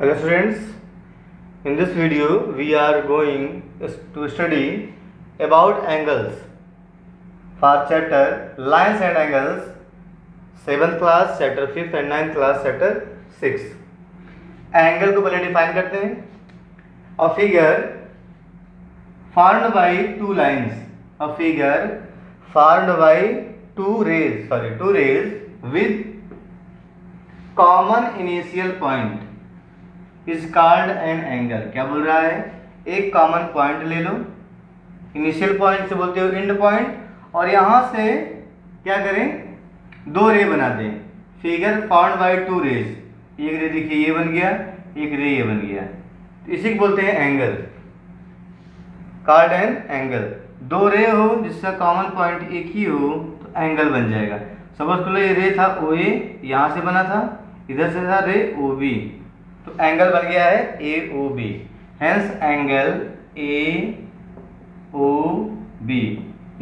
Hello students, in this video we are going to study about angles for chapter lines and angles 7th class chapter 5th and 9th class chapter 6. Angle को पहले define करते हैं. A figure formed by two lines, a figure formed by two rays with common initial point is called an angle. क्या बोल रहा है? एक common point ले लो, इनिशियल पॉइंट से बोलते हो एंड पॉइंट, और यहाँ से क्या करें, दो रे बना दें. Figure found by two rays, एक रे देखिए ये बन गया, एक रे ये बन गया, तो इसी को बोलते हैं एंगल, कॉल्ड एन एंगल. दो रे हो जिसका कॉमन पॉइंट एक ही हो तो एंगल बन जाएगा. सपोज कर लो ये रे था ओ ए, यहाँ से बना था, इधर से था रे ओ बी, तो एंगल बन गया है A O B. Hence angle A O B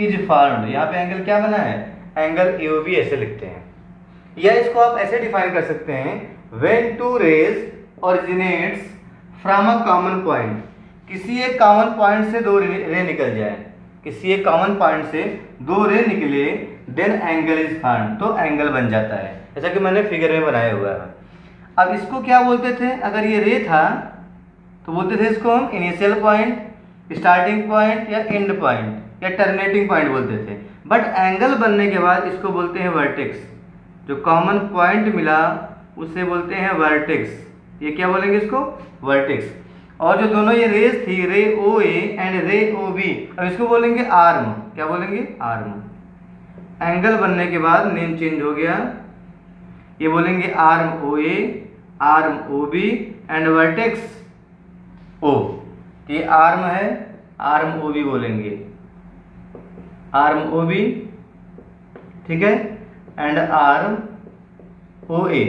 is formed. यहाँ पे एंगल क्या बना है? एंगल ए ओ बी ऐसे लिखते हैं. या इसको आप ऐसे डिफाइन कर सकते हैं, when two rays originates from a common point. किसी एक कॉमन पॉइंट से दो रे निकल जाए, किसी एक कॉमन पॉइंट से दो रे निकले, देन एंगल इज फॉर्म्ड, तो एंगल बन जाता है, जैसा कि मैंने फिगर में बनाया हुआ है. अब इसको क्या बोलते थे? अगर ये रे था तो बोलते थे इसको हम इनिशियल पॉइंट, स्टार्टिंग पॉइंट या एंड पॉइंट या टर्मिनेटिंग पॉइंट बोलते थे. बट एंगल बनने के बाद इसको बोलते हैं वर्टेक्स. जो कॉमन पॉइंट मिला उसे बोलते हैं वर्टेक्स. ये क्या बोलेंगे इसको? वर्टेक्स. और जो दोनों ये रेज थी, रे ओ ए एंड रे ओ बी, अब इसको बोलेंगे आर्म. क्या बोलेंगे? आर्म. एंगल बनने के बाद नेम चेंज हो गया, ये बोलेंगे arm O A, arm O B and vertex O. ये आर्म है, आर्म ओ बी बोलेंगे, आर्म ओ बी, ठीक है, एंड आर्म ओ ए.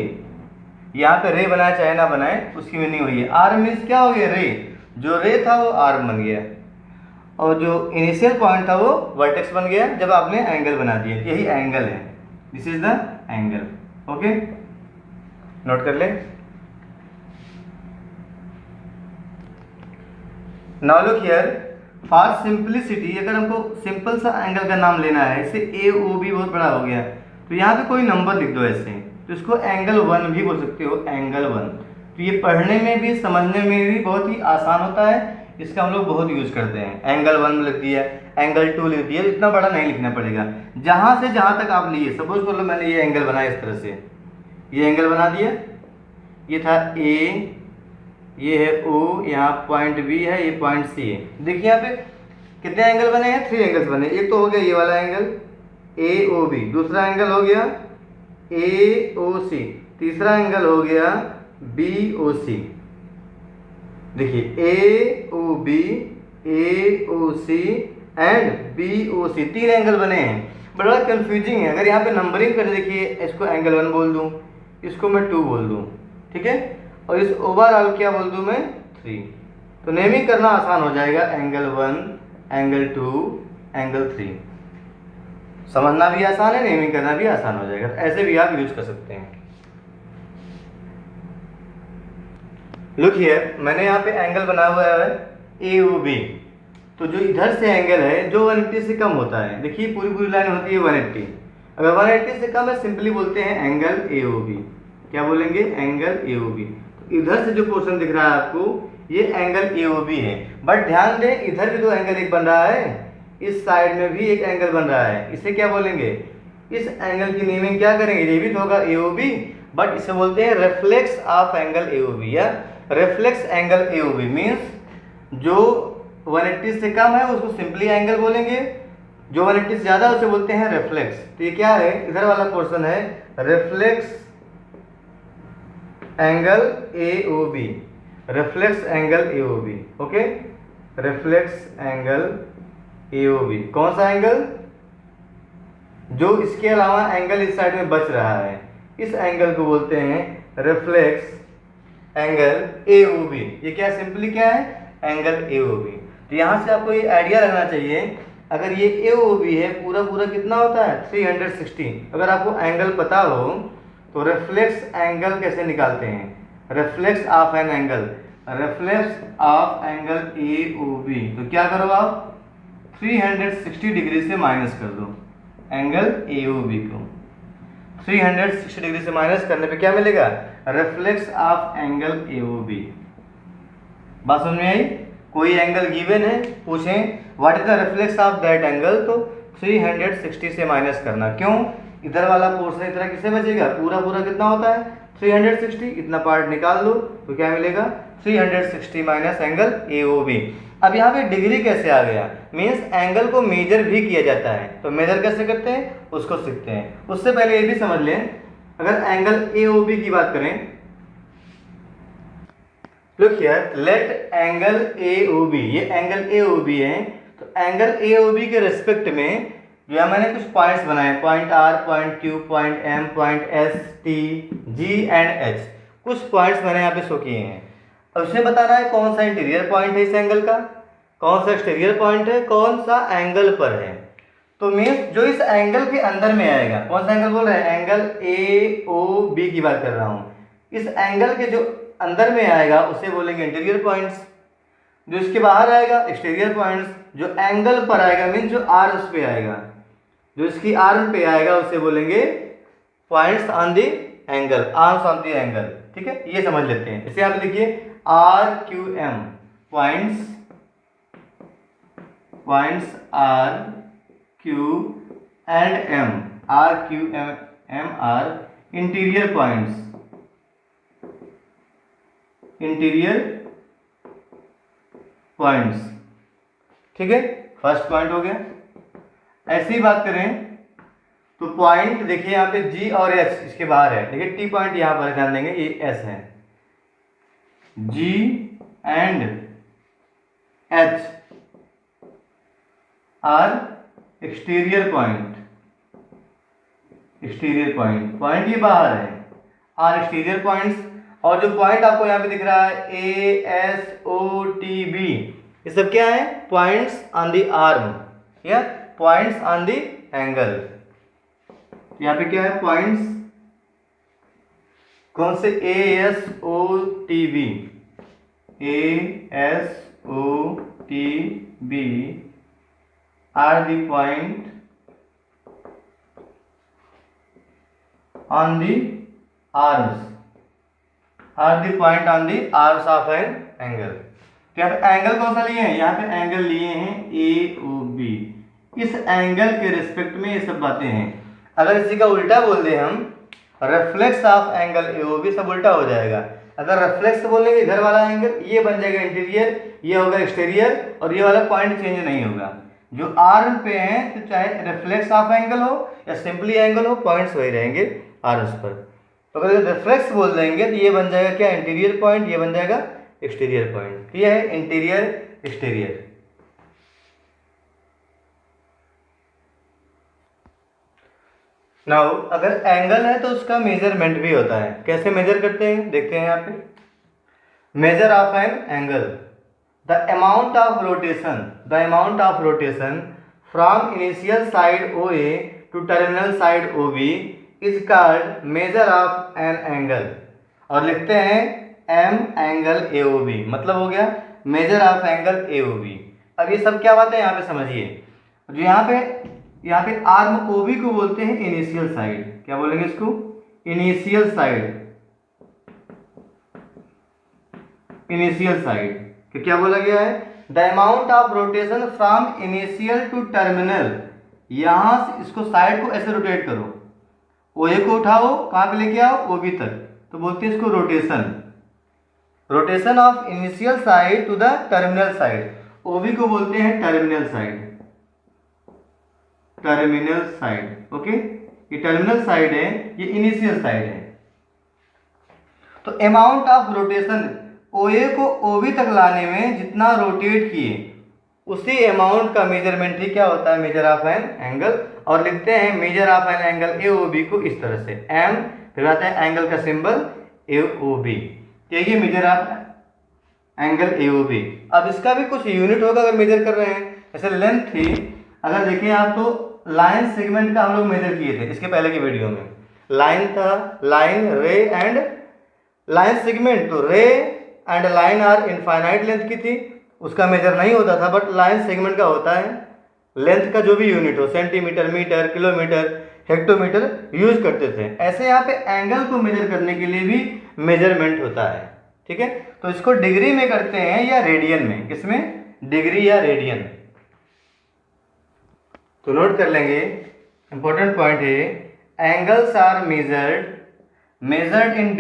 यहाँ पे रे बनाए चाहे ना बनाए उसकी मीनिंग हुई है. आर्म मीन्स क्या हो गया? रे. जो रे था वो आर्म बन गया, और जो इनिशियल पॉइंट था वो वर्टेक्स बन गया जब आपने एंगल बना दिया. यही एंगल है. This is the angle. Okay, note कर ले. Now look here, for simplicity, अगर हमको सिंपल सा एंगल का नाम लेना है, इससे ए ओ बी बहुत बड़ा हो गया, तो यहाँ पे कोई नंबर लिख दो ऐसे, तो इसको एंगल 1 भी बोल सकते हो, एंगल 1. तो ये पढ़ने में भी समझने में भी बहुत ही आसान होता है, इसका हम लोग बहुत यूज करते हैं. एंगल 1 लिख दिया, एंगल 2 लिख दिया, इतना बड़ा नहीं लिखना पड़ेगा. जहाँ से जहाँ तक आप लिए, सपोज कर लो मैंने ये एंगल बनाया इस तरह से, ये एंगल बना दिया, ये था ए, ये है ओ, यहाँ पॉइंट बी है, ये पॉइंट सी है. देखिए यहाँ पे कितने एंगल बने हैं? 3 एंगल्स बने. एक तो हो गया ये वाला एंगल ए ओ बी, दूसरा एंगल हो गया ए ओ सी, तीसरा एंगल हो गया बी ओ सी. देखिए A O B, A O C and B O C, 3 angle बने हैं. बड़ा कंफ्यूजिंग है. अगर यहाँ पे नंबरिंग कर, देखिए इसको एंगल 1 बोल दूँ, इसको मैं 2 बोल दूँ, ठीक है, और इस ओवरऑल क्या बोल दूँ मैं? 3. तो नेमिंग करना आसान हो जाएगा. Angle 1, angle 2, angle 3. समझना भी आसान है, नेमिंग करना भी आसान हो जाएगा. ऐसे भी आप यूज कर सकते हैं. लुक हियर, मैंने यहाँ पे एंगल बनाया हुआ है ए ओ बी. तो जो इधर से एंगल है जो 180 से कम होता है, देखिए पूरी लाइन होती है 180. अगर 180 से कम है सिंपली बोलते हैं एंगल ए ओ बी. क्या बोलेंगे? Angle A O B. तो इधर से जो पोर्शन दिख रहा है आपको, ये एंगल ए ओ बी है. बट ध्यान दें, इधर भी तो एंगल एक बन रहा है, इस साइड में भी एक एंगल बन रहा है. इसे क्या बोलेंगे? इस एंगल की नेमिंग क्या करेंगे? ये भी तो होगा ए ओ बी, बट इसे बोलते हैं reflex of angle A O B, या reflex angle A O B. Means जो 180 से कम है उसको सिंपली एंगल बोलेंगे, जो 180 से ज़्यादा उसे बोलते हैं रिफ्लेक्स. तो ये क्या है? इधर वाला पोर्शन है reflex angle A O B, reflex angle A O B. Okay, reflex angle A O B. कौन सा एंगल? जो इसके अलावा एंगल इस साइड में बच रहा है, इस एंगल को बोलते हैं reflex angle A O B. ये क्या सिंपली क्या है? Angle A O B. तो यहाँ से आपको ये आइडिया लगना चाहिए, अगर ये ए ओ बी है, पूरा कितना होता है? 360. अगर आपको एंगल पता हो तो रिफ्लेक्स एंगल कैसे निकालते हैं? Reflex of an angle, reflex of angle AOB, तो क्या करो आप 360 डिग्री से माइनस कर दो एंगल AOB को। 360 डिग्री से माइनस करने पे क्या मिलेगा, रेफ्लेक्स ऑफ एंगल AOB। बात समझ में आई? कोई एंगल गिवन है, पूछें what is the reflex of that angle, तो 360 से माइनस करना। क्यों? इधर वाला पोर्शन इधर किससे बचेगा, पूरा पूरा कितना होता है 360, इतना पार्ट निकाल दो तो क्या मिलेगा 360 माइनस एंगल AOB। अब यहाँ पे डिग्री कैसे आ गया, मीन्स एंगल को मेजर भी किया जाता है, तो मेजर कैसे करते हैं उसको सीखते हैं। उससे पहले ये भी समझ लें, अगर एंगल AOB की बात करें, look here, let angle AOB, ये एंगल AOB है, तो एंगल AOB के रिस्पेक्ट में जो है मैंने कुछ पॉइंट्स बनाए, point R, point Q, point M, point S, T, G and H, कुछ पॉइंट्स मैंने यहाँ पे शो किए हैं। अब उसमें बताना है कौन सा इंटीरियर पॉइंट है इस एंगल का, कौन सा एक्सटीरियर पॉइंट है, कौन सा एंगल पर है। तो मीन्स जो इस एंगल के अंदर में आएगा, कौन सा एंगल बोल रहे हैं, एंगल AOB की बात कर रहा हूँ, इस एंगल के जो अंदर में आएगा उसे बोलेंगे इंटीरियर पॉइंट्स, जो इसके बाहर आएगा एक्सटीरियर पॉइंट्स, जो एंगल पर आएगा मीन्स जो आर उस पे आएगा, जो इसकी आर्म पे आएगा उसे बोलेंगे points on the angle, arms on the angle. ठीक है, ये समझ लेते हैं। इसे आप लिखिए RQM, points, points RQ and M, RQM are interior points, interior points. ठीक है, फर्स्ट पॉइंट हो गया। ऐसे ही बात करें तो पॉइंट देखिए यहाँ पे G और H इसके बाहर है, देखिए T पॉइंट यहाँ पर ध्यान देंगे, ये S है, G and H are exterior point, exterior point, point ये बाहर है, आर एक्सटीरियर पॉइंट्स। और जो पॉइंट आपको यहाँ पे दिख रहा है ASOTB, ये सब क्या है, पॉइंट्स ऑन द आर्म या पॉइंट्स ऑन द एंगल। यहाँ पे क्या है, पॉइंट्स कौन से, ASOTB, ASOTB are the point on the arms, are the point on the arms of an angle. तो यहाँ पे एंगल कौन सा लिए हैं, यहाँ पे एंगल लिए हैं AOB, इस एंगल के रिस्पेक्ट में ये सब बातें हैं। अगर इसी का उल्टा बोल दें हम, रेफ्लेक्स ऑफ एंगल AOB, सब उल्टा हो जाएगा। अगर रेफ्लेक्स बोलेंगे इधर वाला एंगल, ये बन जाएगा इंटीरियर, ये होगा एक्सटीरियर, और ये वाला पॉइंट चेंज नहीं होगा। जो आर्म पे है तो चाहे रेफ्लेक्स ऑफ एंगल हो या सिंपली एंगल हो, पॉइंट्स वही रहेंगे आर्म्स पर। तो अगर रेफ्लेक्स बोल देंगे तो ये बन जाएगा क्या, इंटीरियर पॉइंट, ये बन जाएगा एक्सटीरियर पॉइंट। ये है इंटीरियर एक्सटीरियर। नाउ अगर एंगल है तो उसका मेजरमेंट भी होता है, कैसे मेजर करते हैं देखते हैं यहाँ पे। Measure of an angle, the amount of rotation, the amount of rotation from initial side OA to terminal side OB is called measure of an angle. और लिखते हैं M एंगल AOB, मतलब हो गया मेजर ऑफ एंगल AOB। अब ये सब क्या बात है यहाँ पे समझिए। जो यहाँ पे आर्म OB को बोलते हैं इनिशियल साइड, क्या बोलेंगे इसको, इनिशियल साइड, इनिशियल साइड कि क्या बोला गया है, the amount of rotation from initial to terminal. यहां से इसको साइड को ऐसे रोटेट करो, OA को उठाओ, कहाँ पे लेके आओ, OB तक, तो बोलते हैं इसको rotation, rotation of initial side to the terminal side. OB को बोलते हैं terminal side, terminal side. Okay, ये टर्मिनल साइड है, ये इनिशियल साइड है। तो अमाउंट ऑफ रोटेशन, OA को OB तक लाने में जितना रोटेट किए उसी अमाउंट का मेजरमेंट ही क्या होता है, मेजर ऑफ एन एंगल। और लिखते हैं major of an angle AOB को इस तरह से, M फिर आता है एंगल का सिंबल AOB, ये मेजर ऑफ एंगल AOB। अब इसका भी कुछ यूनिट होगा अगर मेजर कर रहे हैं, जैसे लेंथ थी, अगर देखें आप तो लाइन सेगमेंट का हम लोग मेजर किए थे इसके पहले की वीडियो में। लाइन था, लाइन, रे एंड लाइन सेगमेंट, तो ray and line are infinite length की थी, उसका मेजर नहीं होता था, बट लाइन सेगमेंट का होता है। लेंथ का जो भी यूनिट हो, centimetre, metre, kilometre, hectometre use करते थे। ऐसे यहाँ पे एंगल को मेजर करने के लिए भी मेजरमेंट होता है, ठीक है। तो इसको डिग्री में करते हैं या रेडियन में, किसमें, डिग्री या रेडियन। तो नोट कर लेंगे, इंपॉर्टेंट पॉइंट है, angles are measured in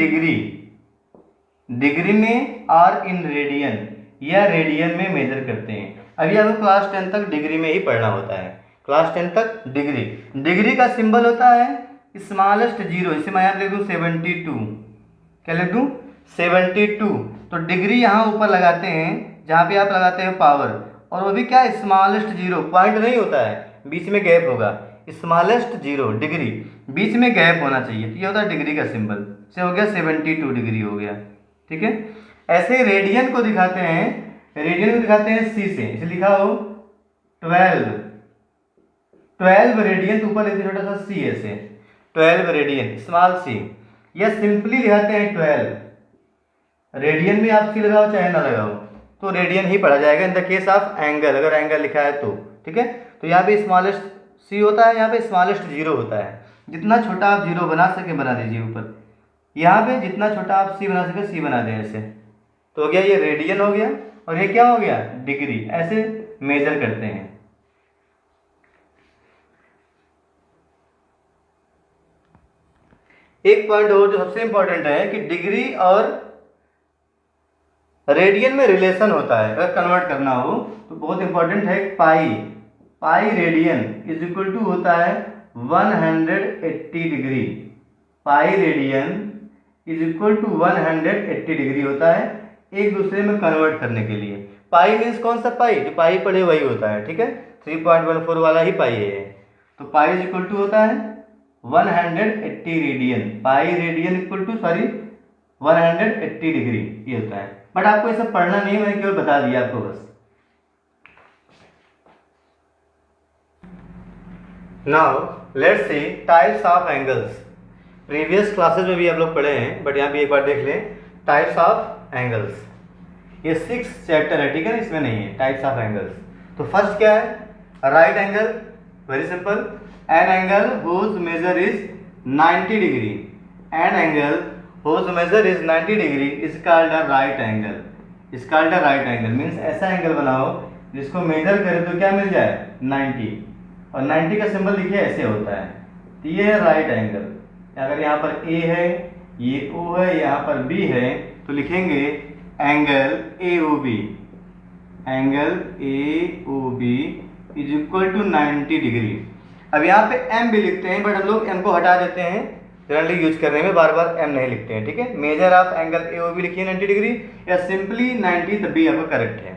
degree में और इन रेडियन या रेडियन में मेजर करते हैं। अभी आपको क्लास 10 तक डिग्री में ही पढ़ना होता है, क्लास 10 तक डिग्री का सिंबल होता है स्मॉलेस्ट जीरो, इसे मैं यहाँ लिख दूँ 72, क्या लिख दूँ 72। तो डिग्री यहाँ ऊपर लगाते हैं जहाँ पे आप लगाते हैं पावर, और वो भी क्या, स्मॉलेस्ट जीरो, पॉइंट नहीं होता है, बीच में गैप होगा, स्मॉलेस्ट जीरो डिग्री, बीच में गैप होना चाहिए, तो ये होता है डिग्री का सिंबल। से हो गया 72 डिग्री हो गया, ठीक है। ऐसे रेडियन को दिखाते हैं, सी से, इसे लिखा हो 12 रेडियन, तो ऊपर लिखते छोटा सा सी ऐसे, 12 रेडियन स्मॉल सी, या सिंपली दिखाते हैं 12 रेडियन में आप सी लगाओ चाहे ना लगाओ तो रेडियन ही पढ़ा जाएगा in the case of angle, अगर एंगल लिखा है तो, ठीक है। तो यहाँ पे स्मॉलेस्ट सी होता है, यहाँ पे स्मॉलेस्ट जीरो होता है, जितना छोटा आप जीरो बना सके बना दीजिए ऊपर, यहाँ पे जितना छोटा आप सी बना सके सी बना दें ऐसे, तो हो गया ये रेडियन हो गया, और ये क्या हो गया, डिग्री। ऐसे मेजर करते हैं। एक पॉइंट और जो सबसे इंपॉर्टेंट है कि डिग्री और रेडियन में रिलेशन होता है, अगर कन्वर्ट करना हो तो बहुत इंपॉर्टेंट है, pi radian is equal to होता है 180 degree, pi radian is equal to 180 degree होता है एक दूसरे में कन्वर्ट करने के लिए। पाई मीन्स कौन सा पाई, जो पाई पढ़े वही होता है, ठीक है, 3.14 वाला ही पाई है। तो पाई इज इक्वल टू होता है 180 radian, pi radian equal to 180 degree, ये होता है। बट आपको ये सब पढ़ना नहीं, मैंने केवल बता दिया आपको बस। Now let's see types of angles. Previous classes में भी आप लोग पढ़े हैं, बट यहाँ भी एक बार देख लें, टाइप्स ऑफ एंगल्स, ये 6 चैप्टर है, ठीक है ना, इसमें नहीं है टाइप्स ऑफ एंगल्स। तो फर्स्ट क्या है, right angle, very simple, an angle whose measure is 90 degree, an angle whose measure is 90 degree is called a right angle, is called a right angle means ऐसा angle बनाओ जिसको major करें तो क्या मिल जाए 90, और 90 का सिंबल लिखिए ऐसे होता है, तो ये है राइट एंगल। अगर यहाँ पर ए है, ये ओ है, यहाँ पर बी है, तो लिखेंगे angle A O B, angle A O B is equal to 90 degree. अब यहाँ पे एम भी लिखते हैं, बट हम लोग एम को हटा देते हैं, जनरली यूज करने में बार बार एम नहीं लिखते हैं, ठीक है। Measure of angle A O B लिखिए 90 डिग्री, या सिंपली 90, तब भी आपको करेक्ट है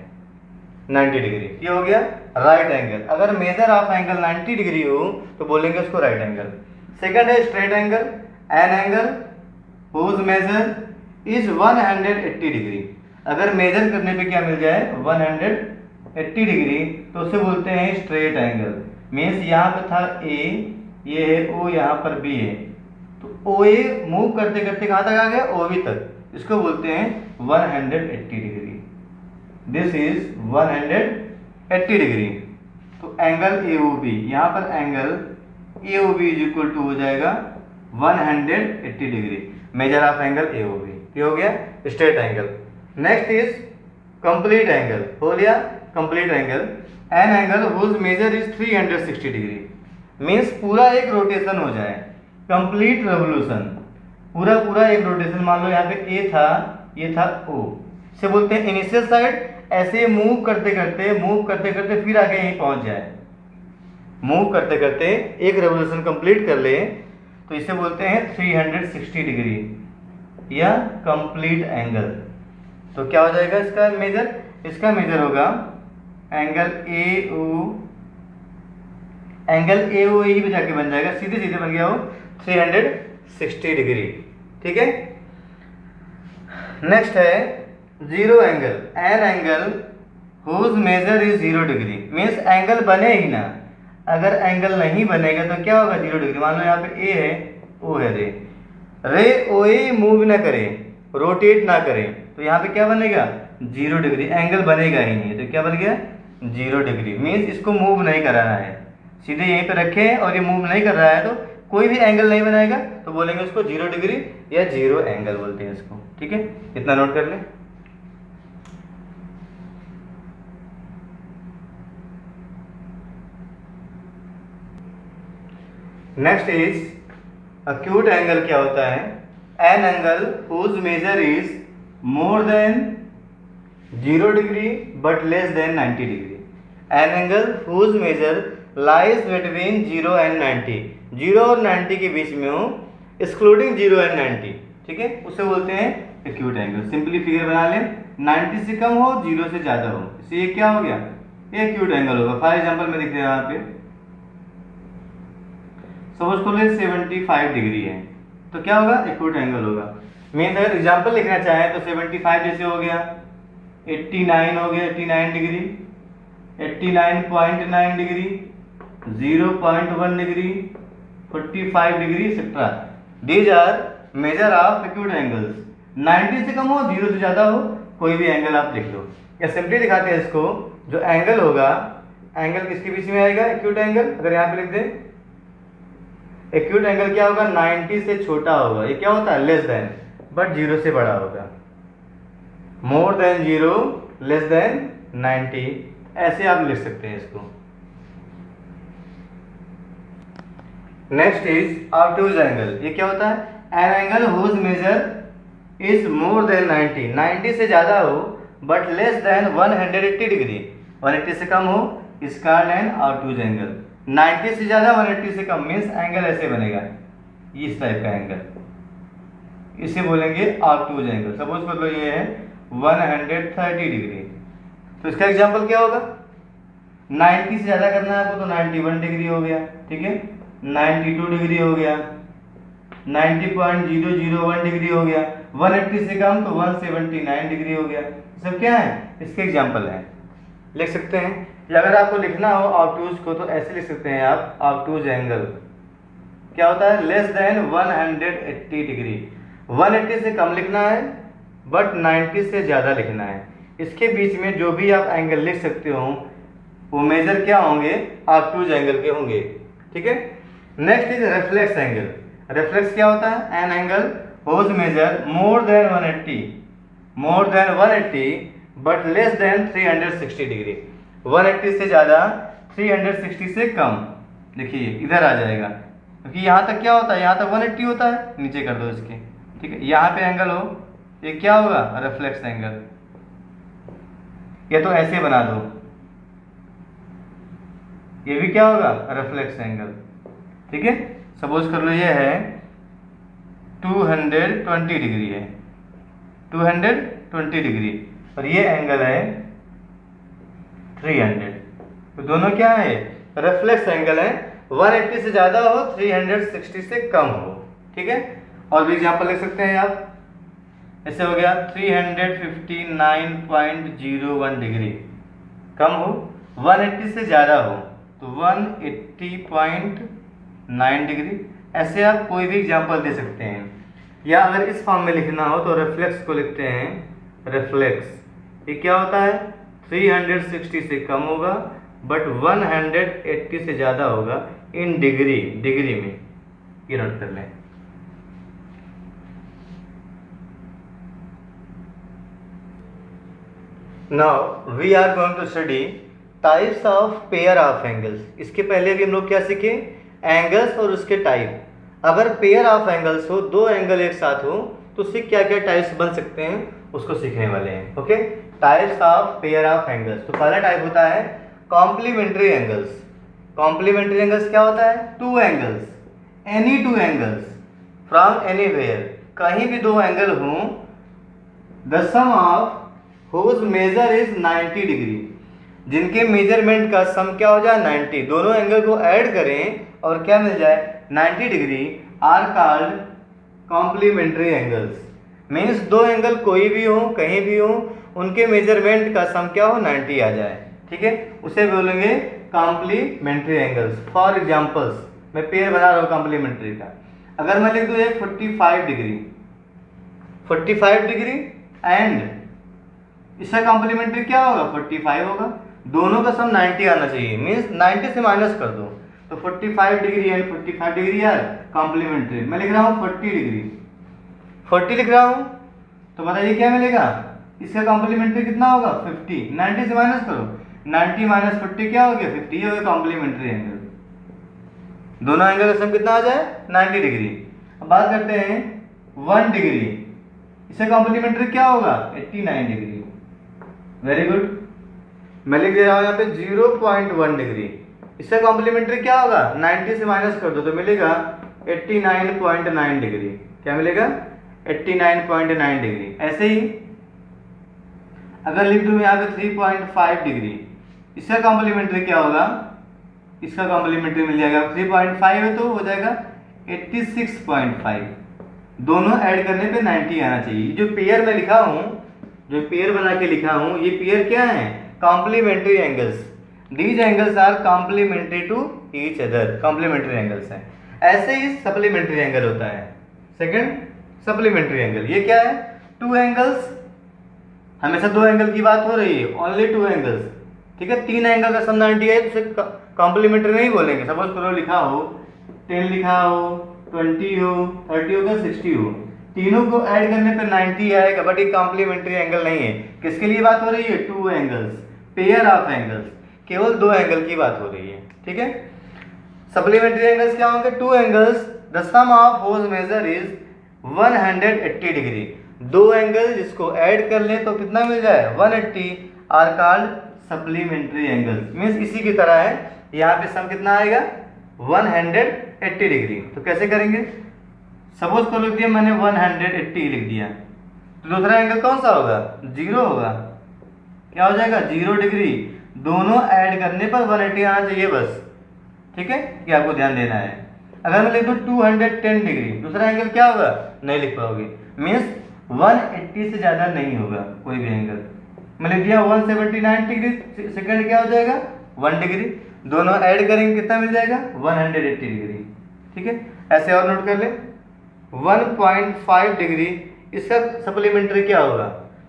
90 डिग्री, ये हो गया राइट एंगल। अगर मेजर ऑफ एंगल 90 डिग्री हो तो बोलेंगे उसको राइट एंगल। सेकंड है straight angle, an angle whose measure is 180 degree. अगर मेजर करने पे क्या मिल जाए 180 डिग्री तो उसे बोलते हैं स्ट्रेट एंगल। मीन्स यहाँ पे था ए, ये है ओ, यहाँ पर बी है, तो ओ ए मूव करते करते कहाँ तक आ गया, ओ बी तक, इसको बोलते हैं 180 डिग्री। This is 180 degree. तो एंगल ए ओ बी, यहाँ पर angle A O B is equal to हो जाएगा 180 degree, measure of angle A O B, ये हो गया straight angle. Next is complete angle, हो गया complete angle, an angle whose measure is 360 degree, means पूरा एक रोटेशन हो जाए, कंप्लीट रेवोल्यूशन, पूरा पूरा एक रोटेशन। मान लो यहाँ पे ए था, ये था ओ, से बोलते हैं इनिशियल साइड, ऐसे मूव करते करते फिर आगे यहीं पहुंच जाए, मूव करते करते एक रेवोल्यूशन कंप्लीट कर ले, तो इसे बोलते हैं 360 डिग्री या कंप्लीट एंगल। तो क्या हो जाएगा इसका मेजर, इसका मेजर होगा एंगल ए ओ ही पे जाके बन जाएगा, सीधे सीधे बन गया हो 360 डिग्री, ठीक है। नेक्स्ट है zero angle, an angle whose measure is 0 degree, means angle बने ही ना, अगर एंगल नहीं बनेगा तो क्या होगा 0 डिग्री। मान लो यहाँ पे ए है, ओ है, रे ओ ए मूव ना करे, रोटेट ना करें तो यहाँ पे क्या बनेगा 0 डिग्री, एंगल बनेगा ही नहीं। तो क्या बन गया 0 डिग्री, मीन्स इसको मूव नहीं कराना है, सीधे यहीं पे रखें और ये मूव नहीं कर रहा है तो कोई भी एंगल नहीं बनाएगा, तो बोलेंगे उसको 0 डिग्री या 0 एंगल बोलते हैं इसको। ठीक है, इतना नोट कर लें। नेक्स्ट इज acute एंगल क्या होता है? An angle whose measure is more than 0 degree but less than 90 degree. An angle whose measure lies between 0 and 90, 0 और 90 के बीच में हो, excluding 0 and 90। ठीक है, उसे बोलते हैं acute एंगल। सिंपली फिगर बना लें, 90 से कम हो, 0 से ज़्यादा हो, इससे ये क्या हो गया, ये acute एंगल होगा। फॉर एग्जाम्पल में दिख रहा है यहाँ पे, सपोज को ले 75 डिग्री है, तो क्या होगा एक्यूट एंगल होगा। मीन्स अगर एग्जाम्पल लिखना चाहें तो 75 जैसे हो गया 89 हो गया, 89 degree, 89.9 degree, 0.1 degree, 45 degree etcetera. These are measure of acute angles. 90 से कम हो, 0 से ज़्यादा हो, कोई भी एंगल आप लिख लो। या सिंपली दिखाते हैं इसको, जो एंगल होगा, एंगल किसके बीच में आएगा, एक्यूट एंगल। अगर यहाँ पे लिख दें एक्यूट एंगल क्या होगा, 90 से छोटा होगा, ये क्या होता है लेस देन, बट 0 से बड़ा होगा। मोर देन 0, लेस देन 90, ऐसे आप लिख सकते हैं इसको। Next is obtuse angle. ये क्या होता है, an angle whose measure is more than 90, 90 से ज़्यादा हो बट लेस देन 180 डिग्री, 180 से कम हो, इज कॉल्ड एन ऑब्टूज एंगल। 90 से ज़्यादा 180 से कम, मीन्स एंगल ऐसे बनेगा, इस टाइप का एंगल, इसे बोलेंगे ऑब्टूज एंगल। सपोज कर लो ये है 130 डिग्री, तो इसका एग्जांपल क्या होगा, 90 से ज़्यादा करना है आपको तो 91 डिग्री हो गया। ठीक है, 92 डिग्री हो गया, 90.001 डिग्री हो गया, 180 से कम तो 179 डिग्री हो गया। सब क्या है, इसके एग्जाम्पल हैं, लिख सकते हैं। या अगर आपको लिखना हो ऑब्टूज को तो ऐसे लिख सकते हैं आप, ऑब्टूज एंगल क्या होता है, लेस देन 180 डिग्री। 180 से कम लिखना है बट 90 से ज़्यादा लिखना है। इसके बीच में जो भी आप एंगल लिख सकते हो वो मेजर क्या होंगे, ऑब्टूज एंगल के होंगे। ठीक है, next is reflex angle. Reflex क्या होता है, an angle whose measure more than 180 but less than 360 degree. 180 से ज़्यादा, 360 से कम। देखिए इधर आ जाएगा, क्योंकि यहाँ तक क्या होता है, यहाँ तक 180 होता है, नीचे कर दो इसके। ठीक है, यहाँ पे एंगल हो, ये क्या होगा, रिफ्लेक्स एंगल। या तो ऐसे बना दो, ये भी क्या होगा, रिफ्लेक्स एंगल। ठीक है, सपोज कर लो ये है 220 डिग्री है, 220 डिग्री, और ये एंगल है 300, तो दोनों क्या है, रिफ्लेक्स एंगल है। 180 से ज़्यादा हो, 360 से कम हो। ठीक है, और भी एग्जाम्पल लिख सकते हैं आप, ऐसे हो गया 359.01 डिग्री कम हो, 180 से ज़्यादा हो तो 180.9 डिग्री। ऐसे आप कोई भी एग्जाम्पल दे सकते हैं। या अगर इस फॉर्म में लिखना हो तो रिफ्लेक्स को लिखते हैं, रिफ्लेक्स ये क्या होता है, 360 से कम होगा बट 180 से ज़्यादा होगा इन डिग्री में। ये नोट कर लें। Now we are going to study types of pair of angles. इसके पहले भी हम लोग क्या सीखे, एंगल्स और उसके टाइप। अगर पेयर ऑफ एंगल्स हो, दो एंगल एक साथ हो, तो उससे क्या क्या टाइप्स बन सकते हैं उसको सीखने वाले हैं। Okay, types of pair of angles. तो पहला टाइप होता है कॉम्प्लीमेंट्री एंगल्स। कॉम्प्लीमेंट्री एंगल्स क्या होता है, two angles, any two angles from anywhere, कहीं भी दो एंगल हों, the sum of whose measure is 90 degree, जिनके मेजरमेंट का सम क्या हो जाए 90, दोनों एंगल को ऐड करें और क्या मिल जाए 90 degree, are called complementary angles. Means दो एंगल कोई भी हो, कहीं भी हो, उनके मेजरमेंट का सम क्या हो 90 आ जाए। ठीक है, उसे बोलेंगे कॉम्प्लीमेंट्री एंगल्स। फॉर एग्जाम्पल्स, मैं पेयर बना रहा हूँ कॉम्प्लीमेंट्री का। अगर मैं लिख दूँ एक 45 डिग्री, 45 डिग्री एंड इसका कॉम्प्लीमेंट्री क्या होगा 45 होगा। दोनों का सम 90 आना चाहिए, मीन्स 90 से माइनस कर दो तो 45 डिग्री एंड 45 डिग्री यार कॉम्प्लीमेंट्री। मैं लिख रहा हूँ 40 डिग्री, 40 लिख रहा हूँ तो बताइए क्या मिलेगा, इसका कॉम्प्लीमेंट्री कितना होगा 50। 90 से माइनस करो, 90 माइनस 40 क्या हो गया 50, ये हो गया कॉम्प्लीमेंट्री एंगल। दोनों एंगल का सम कितना आ जाए 90 डिग्री। अब बात करते हैं 1 डिग्री, इसका कॉम्प्लीमेंट्री क्या होगा 89 डिग्री। वेरी गुड, मैं लिख दे रहा हूं यहाँ पे 0.1 डिग्री, इसका कॉम्प्लीमेंट्री क्या होगा 90 से माइनस कर दो तो मिलेगा 89.9 डिग्री। क्या मिलेगा 89.9 डिग्री। ऐसे ही अगर लिख दूं यहाँ पे 3.5 डिग्री, इसका कॉम्प्लीमेंट्री क्या होगा, इसका कॉम्प्लीमेंट्री मिल जाएगा 3.5 है तो हो जाएगा 86.5। दोनों ऐड करने पे 90 आना चाहिए। जो पेयर में लिखा हूँ, जो पेयर बना के लिखा हूँ, ये पेयर क्या है complementary angles. These angles are complementary to each other, complementary angles हैं। ऐसे ही सप्लीमेंट्री एंगल होता है। सेकंड सप्लीमेंट्री एंगल, ये क्या है टू एंगल्स, हमेशा दो एंगल की बात हो रही है, ओनली टू एंगल्स, ठीक है। तीन एंगल का सम 90 है तो उसे कॉम्प्लीमेंट्री नहीं बोलेंगे। सपोज करो लिखा हो 10 लिखा हो, 20 हो, 30 हो, 60 हो, तीनों को ऐड करने पे 90 आएगा, बट ये कॉम्प्लीमेंट्री एंगल नहीं है। किसके लिए बात हो रही है two angles, pair of angles, केवल दो एंगल की बात हो रही है, ठीक है। सप्लीमेंट्री एंगल्स क्या होंगे two angles the sum of whose measure is 180 degree. दो एंगल जिसको ऐड कर ले तो कितना मिल जाए 180 are called supplementary angles. Means इसी की तरह है, यहाँ पे सम कितना आएगा 180 डिग्री। तो कैसे करेंगे, सपोज को लिख दिया मैंने 180 लिख दिया तो दूसरा एंगल कौन सा होगा 0 होगा। क्या हो जाएगा 0 डिग्री। दोनों ऐड करने पर 180 आना चाहिए बस, ठीक है, ये आपको ध्यान देना है। अगर मैं लिख दूँ 210 डिग्री, दूसरा एंगल क्या होगा नहीं लिख पाओगे, मीन्स 180 से ज़्यादा नहीं होगा कोई भी एंगल। मैं लिख दिया 179 डिग्री, सेकंड क्या हो जाएगा 1 डिग्री, दोनों ऐड करेंगे कितना मिल जाएगा 180 डिग्री, ठीक है। ऐसे और नोट कर ले 1.5 डिग्री, इसका सप्लीमेंट्री क्या होगा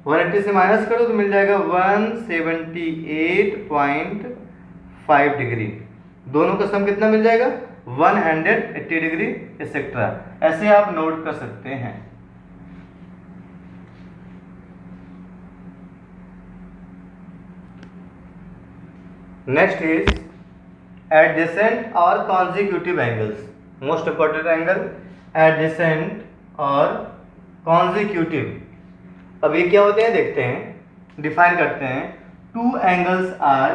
180 से माइनस करो तो मिल जाएगा 178.5 डिग्री। दोनों का सम कितना मिल जाएगा 180 डिग्री एक्सेट्रा। ऐसे आप नोट कर सकते हैं। नेक्स्ट इज एडजेसेंट और consecutive angles. Most important angle adjacent और कॉन्जिक्यूटिव। अब ये क्या होते हैं देखते हैं, डिफाइन करते हैं। Two angles are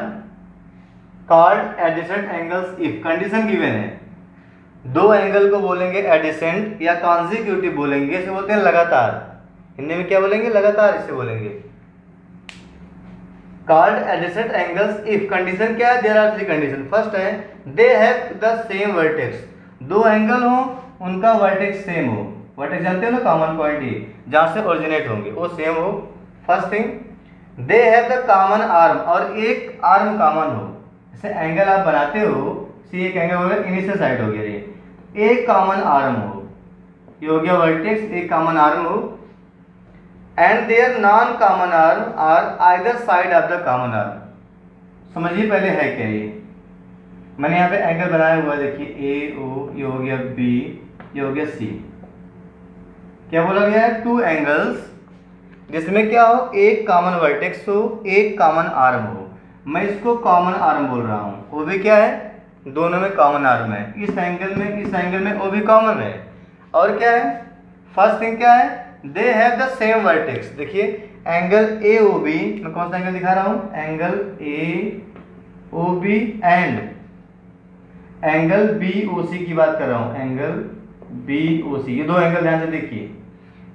called adjacent angles if condition given है। दो एंगल को बोलेंगे एडजेसेंट या कॉन्जिक्यूटिव बोलेंगे, इसे बोलते हैं लगातार। हिंदी में क्या बोलेंगे लगातार, इसे बोलेंगे called adjacent angles if. Condition क्या है, there are three condition. First है they have the same vertex, दो एंगल हो उनका वर्टेक्स सेम हो। वर्टेक्स जानते हो ना, कॉमन पॉइंट ही जहाँ से ओरिजिनेट होंगे वो सेम हो। First thing they have the common arm, और एक आर्म कॉमन हो। जैसे एंगल आप बनाते हो, सी एक एंगल हो गया, इनिशियल साइड हो गया, ये एक कॉमन आर्म हो, ये हो गया वर्टेक्स, एक कॉमन आर्म हो। And their non common arm are either side of the common arm. समझिए पहले है क्या ये, मैंने यहाँ पे एंगल बनाया हुआ देखिए ए ओ, ये हो गया बी, ये हो गया सी। क्या बोला गया है टू एंगल्स जिसमें क्या हो एक कॉमन वर्टेक्स हो, एक कॉमन आर्म हो। मैं इसको कॉमन आर्म बोल रहा हूँ, वो भी क्या है दोनों में कॉमन आर्म है, इस एंगल में इस एंगल में वो भी कॉमन है। और क्या है फर्स्ट थिंग क्या है they have the same vertex. देखिए एंगल ए ओ बी, मैं कौन सा एंगल दिखा रहा हूँ angle A O B and angle B O C की बात कर रहा हूँ, एंगल बी ओ सी। ये दो एंगल ध्यान से देखिए,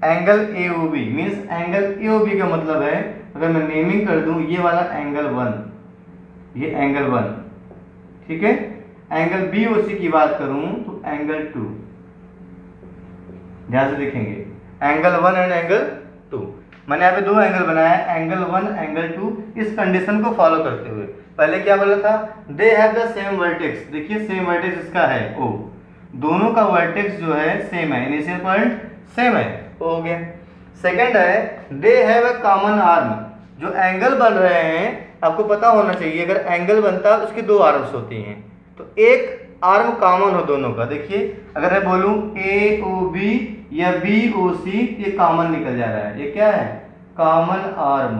angle A O B means angle A O B का मतलब है, अगर मैं नेमिंग कर दूं ये वाला एंगल 1, ये एंगल 1, ठीक है। एंगल बी ओ सी की बात करूं तो एंगल 2, ध्यान से देखेंगे एंगल 1 एंड एंगल 2। मैंने यहाँ पे दो एंगल बनाया है, एंगल 1 एंगल 2। इस कंडीशन को फॉलो करते हुए पहले क्या बोला था दे हैव द सेम वर्टेक्स। देखिए सेम वर्टेक्स इसका है ओ, दोनों का वर्टेक्स जो है सेम है, इनिशियल पॉइंट सेम है, ओ हो गया। सेकंड है they have a common arm. जो एंगल बन रहे हैं आपको पता होना चाहिए, अगर एंगल बनता है उसकी दो आर्म्स होती हैं, तो एक आर्म कॉमन हो दोनों का। देखिए अगर मैं बोलूं ए ओ बी या बी ओ सी, ये कॉमन निकल जा रहा है, ये क्या है कॉमन आर्म।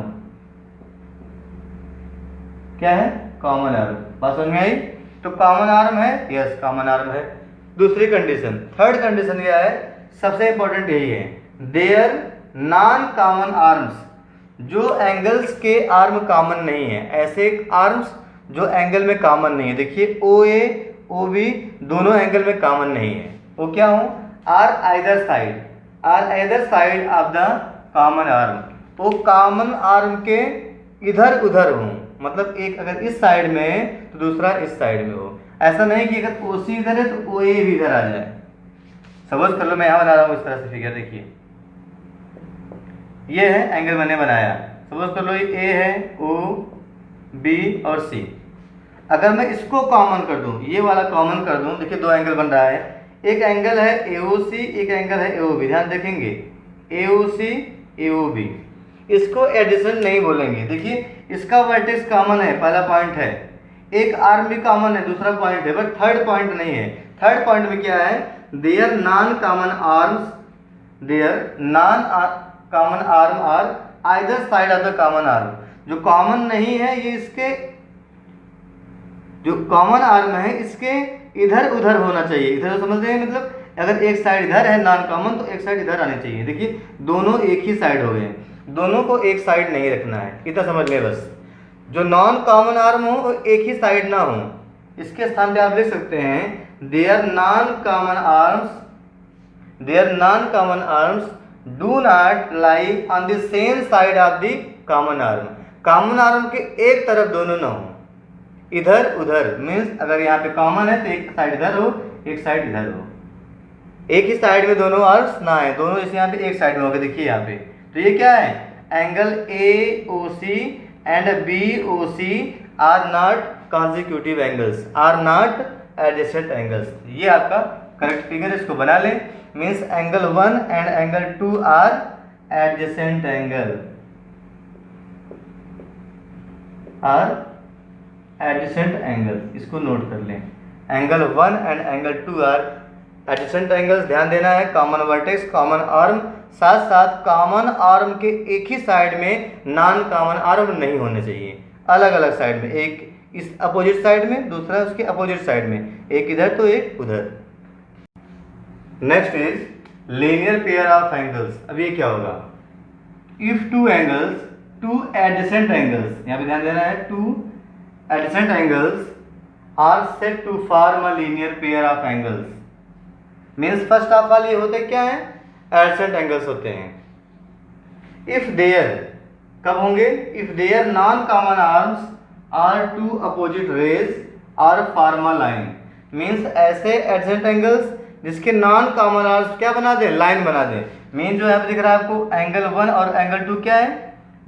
क्या है कॉमन आर्म, बात समझ में आई? तो कॉमन आर्म है, यस कॉमन आर्म है। दूसरी कंडीशन, थर्ड कंडीशन क्या है, सबसे इंपॉर्टेंट यही है, देयर नॉन कॉमन आर्म्स। जो एंगल्स के आर्म कॉमन नहीं है, ऐसे आर्म्स जो एंगल में कॉमन नहीं है। देखिए ओ ए ओ बी दोनों एंगल में कॉमन नहीं है, वो क्या हो are either side of the common arm, वो कॉमन आर्म के इधर उधर हो, मतलब एक अगर इस साइड में तो दूसरा इस साइड में हो। ऐसा नहीं कि अगर ओ सी इधर है तो ओ ए भी इधर आ जाए। सपोज कर लो मैं यहाँ बना रहा हूँ इस तरह से फिगर, देखिए ये है एंगल मैंने बनाया, सपोज कर लो ये ए है, ओ बी और सी। अगर मैं इसको कॉमन कर दूं, ये वाला कॉमन कर दूं, देखिए दो एंगल बन रहा है, एक एंगल है AOC, एक एंगल है AOB। ध्यान देखेंगे AOC AOB, इसको एडिशन नहीं बोलेंगे। देखिए इसका वर्टेक्स कॉमन है, पहला पॉइंट है, एक आर्म भी कॉमन है, दूसरा पॉइंट है, बट थर्ड पॉइंट नहीं है। थर्ड पॉइंट में क्या है, their non common arms, their non common arm are either side of the common arm. जो कॉमन नहीं है ये इसके, जो कॉमन आर्म है इसके इधर उधर होना चाहिए। इधर समझते हैं, मतलब अगर एक साइड इधर है नॉन कॉमन तो एक साइड इधर आनी चाहिए। देखिए दोनों एक ही साइड हो गए, दोनों को एक साइड नहीं रखना है, इतना समझ लें बस। जो नॉन कॉमन आर्म हो वो एक ही साइड ना हो, इसके स्थान पे आप लिख सकते हैं their non common arms do not lie on the same side of the common arm. Common arm के एक तरफ दोनों ना हो, इधर उधर, मीन्स अगर यहाँ पे कॉमन है तो एक साइड इधर हो एक साइड इधर हो, एक ही साइड में दोनों आर्म्स ना है, दोनों इस यहाँ पे एक साइड में हो गए। देखिए यहाँ पे तो ये क्या है, angle AOC and BOC are not consecutive angles, are not adjacent angles. ये आपका करेक्ट फिगर, इसको बना लें। मीन्स angle 1 and angle 2 are adjacent angle, are adjacent angle, इसको नोट कर लें। Angle 1 and angle 2 are adjacent angles. ध्यान देना है कॉमन वर्टेक्स कॉमन आर्म, साथ साथ कॉमन आर्म के एक ही साइड में नॉन कॉमन आर्म नहीं होने चाहिए, अलग अलग साइड में, एक इस अपोजिट साइड में दूसरा उसके अपोजिट साइड में, एक इधर तो एक उधर। Next is linear pair of angles. अब ये क्या होगा, if two angles, to adjacent angles, यहाँ पे ध्यान देना है, to adjacent angles are said to form a linear pair of angles। means first of all ये होते क्या हैं, adjacent angles होते हैं। if their कब होंगे, if their non common arms are two opposite rays or form a line। means ऐसे adjacent angles जिसके नॉन कॉमन आर्म्स क्या बना दे, लाइन बना दे। मीन जो यहाँ पे दिख रहा है आपको एंगल 1 और एंगल 2 क्या है,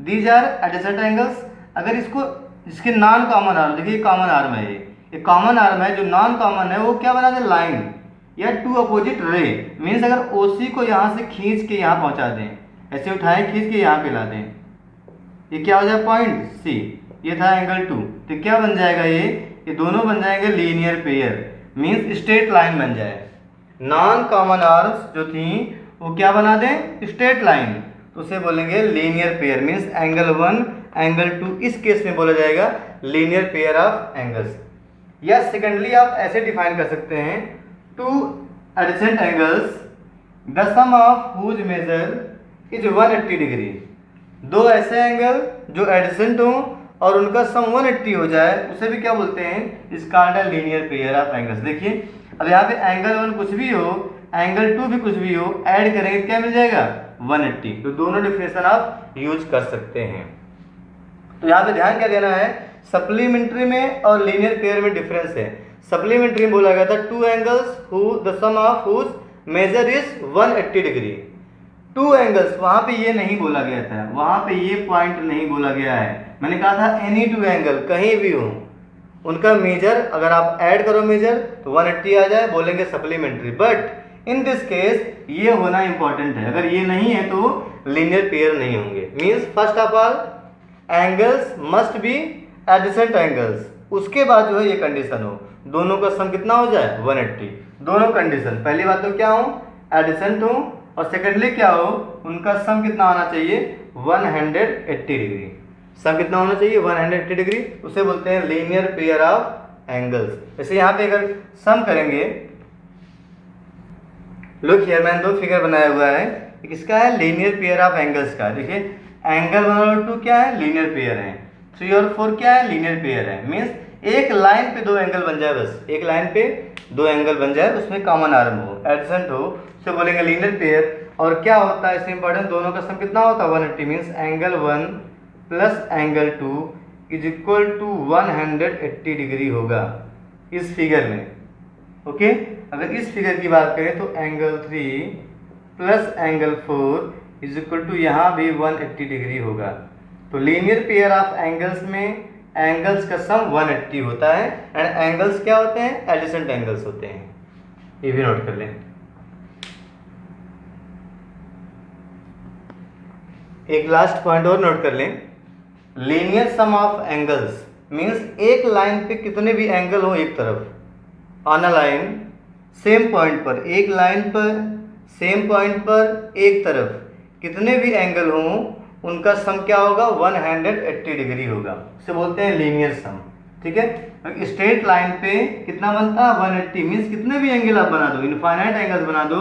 दीज आर एडजेसेंट एंगल्स। अगर इसको जिसके नॉन कॉमन आर्म, देखिए कॉमन आर्म है, ये कॉमन आर्म है, जो नॉन कॉमन है वो क्या बना दे, लाइन या टू अपोजिट रे। मीन्स अगर OC को यहाँ से खींच के यहाँ पहुँचा दें, ऐसे उठाए खींच के यहाँ पे ला दें, ये क्या हो जाए पॉइंट C, ये था एंगल 2, तो क्या बन जाएगा, ये दोनों बन जाएंगे linear pair. Means straight line बन जाए। नॉन कॉमन आर्म्स जो थी वो क्या बना दें, स्ट्रेट लाइन, तो उसे बोलेंगे linear pair. Means angle 1 angle 2 इस केस में बोला जाएगा लीनियर पेयर ऑफ एंगल्स। या सेकेंडली आप ऐसे डिफाइन कर सकते हैं, two adjacent angles the sum of whose measure is 180 degree. दो ऐसे एंगल जो एडजेसेंट हो और उनका सम 180 हो जाए, उसे भी क्या बोलते हैं, इस called a linear pair of angles. देखिए अब यहाँ पे एंगल 1 कुछ भी हो, एंगल 2 भी कुछ भी हो, ऐड करेंगे क्या मिल जाएगा, 180। तो दोनों डिफिनेशन आप यूज कर सकते हैं। तो यहाँ पे ध्यान क्या देना है, सप्लीमेंट्री में और लीनियर पेयर में डिफरेंस है। सप्लीमेंट्री में बोला गया था two angles who the sum of whose measure is 180 degree. Two angles, वहाँ पे ये नहीं बोला गया था, वहाँ पे ये पॉइंट नहीं बोला गया है। मैंने कहा था एनी टू एंगल, कहीं भी हो, उनका मेजर अगर आप ऐड करो मेजर तो 180 आ जाए, बोलेंगे supplementary. But in this case ये होना इंपॉर्टेंट है, अगर ये नहीं है तो लीनियर पेयर नहीं होंगे। Means first of all angles must be adjacent angles, उसके बाद जो है ये कंडीशन हो दोनों का सम कितना हो जाए 180। दोनों कंडीशन, पहली बात तो क्या हो एडजेसेंट हो, और सेकेंडली क्या हो उनका सम कितना होना चाहिए 180 डिग्री। सम कितना होना चाहिए 180 डिग्री, उसे बोलते हैं लीनियर पेयर ऑफ एंगल्स। जैसे यहाँ पे अगर सम करेंगे, लुक हियर मैंने दो फिगर बनाया हुआ है, एक इसका है लीनियर पेयर ऑफ एंगल्स का, देखिए एंगल 1 और 2 क्या है लीनियर पेयर है, 3 और 4 क्या है लीनियर पेयर है। मीन्स एक लाइन पे दो एंगल बन जाए, बस एक लाइन पे दो एंगल बन जाए, उसमें कॉमन आर्म हो एडजेसेंट हो, उसे बोलेंगे लीनियर पेयर। और क्या होता है इससे इंपॉर्टेंट, दोनों का सम कितना होता है 180। Means angle 1 plus angle 2 is equal to 180 degree होगा इस फिगर में। ओके अगर इस फिगर की बात करें तो angle 3 plus angle 4 is equal to यहाँ भी 180 डिग्री होगा। तो लीनियर पेयर ऑफ एंगल्स में एंगल्स का सम 180 होता है, एंड एंगल्स क्या होते हैं एडजेसेंट एंगल्स होते हैं, ये भी नोट कर लें। एक लास्ट पॉइंट और नोट कर लें, linear sum of angles means एक लाइन पे कितने भी एंगल हो एक तरफ on a line same point पर, एक लाइन पर सेम पॉइंट पर एक तरफ कितने भी एंगल हों उनका सम क्या होगा 180 डिग्री होगा, उसे बोलते हैं लीनियर सम। ठीक है, स्ट्रेट लाइन पे कितना बनता है 180। मीन्स कितने भी एंगल आप बना दो, इनफाइनाइट एंगल्स बना दो,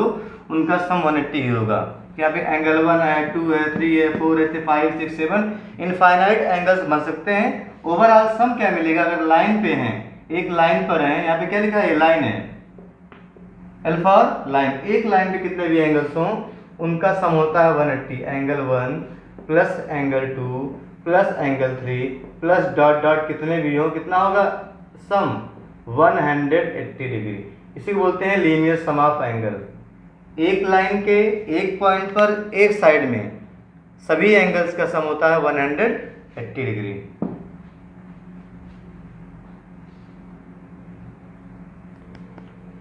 उनका सम 180 ही होगा। यहाँ पे एंगल 1 है, 2 है, 3 है, 4 है, 5 6 7 इनफाइनाइट एंगल्स बन सकते हैं। ओवरऑल सम क्या मिलेगा, अगर लाइन पे हैं एक लाइन पर है, यहाँ पे क्या लिखा है लाइन है, एल फॉर लाइन, एक लाइन पे कितने भी एंगल्स हों उनका सम होता है 180। Angle 1 plus angle 2 plus angle 3 plus dot dot कितने भी हो कितना होगा सम 180 डिग्री। इसी बोलते हैं लीनियर सम ऑफ एंगल। एक लाइन के एक पॉइंट पर एक साइड में सभी एंगल्स का सम होता है 180 degree.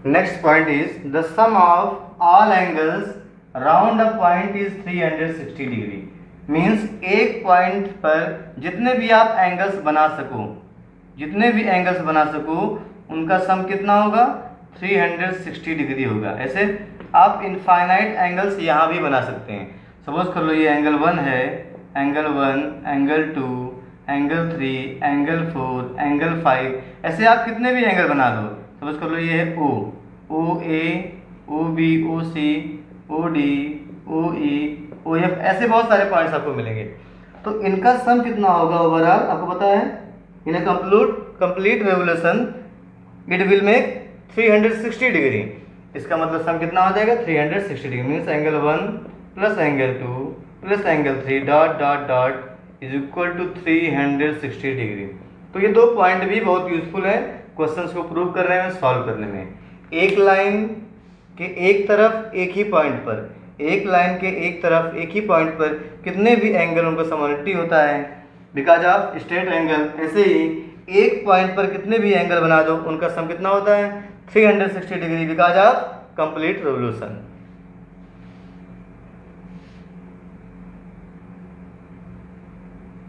Next point is the sum of all angles round a point is 360 degree. Means एक पॉइंट पर जितने भी आप एंगल्स बना सको, जितने भी एंगल्स बना सको उनका सम कितना होगा 360 डिग्री होगा। ऐसे आप इनफाइनाइट एंगल्स यहाँ भी बना सकते हैं। सपोज कर लो ये एंगल 1 है, angle 1, angle 2, angle 3, angle 4, angle 5, ऐसे आप कितने भी एंगल बना दो। सपोज कर लो ये है O, OA, OB, OC, OD, OE, OF, ऐसे बहुत सारे पॉइंट्स आपको मिलेंगे। तो इनका सम कितना होगा ओवरऑल आपको पता है, in a complete revolution it will make 360 degree. इसका मतलब सम कितना हो जाएगा 360 degree. Means angle 1 plus angle 2 plus angle 3 dot dot dot is equal to 360 degree. तो ये दो पॉइंट भी बहुत यूजफुल है क्वेश्चंस को प्रूव करने में, सॉल्व करने में। एक लाइन के एक तरफ एक ही पॉइंट पर, एक लाइन के एक तरफ एक ही पॉइंट पर कितने भी एंगल उनका सम 180 होता है बिकॉज ऑफ स्ट्रेट एंगल। ऐसे ही एक पॉइंट पर कितने भी एंगल बना दो उनका सम कितना होता है 360 degree because of complete revolution.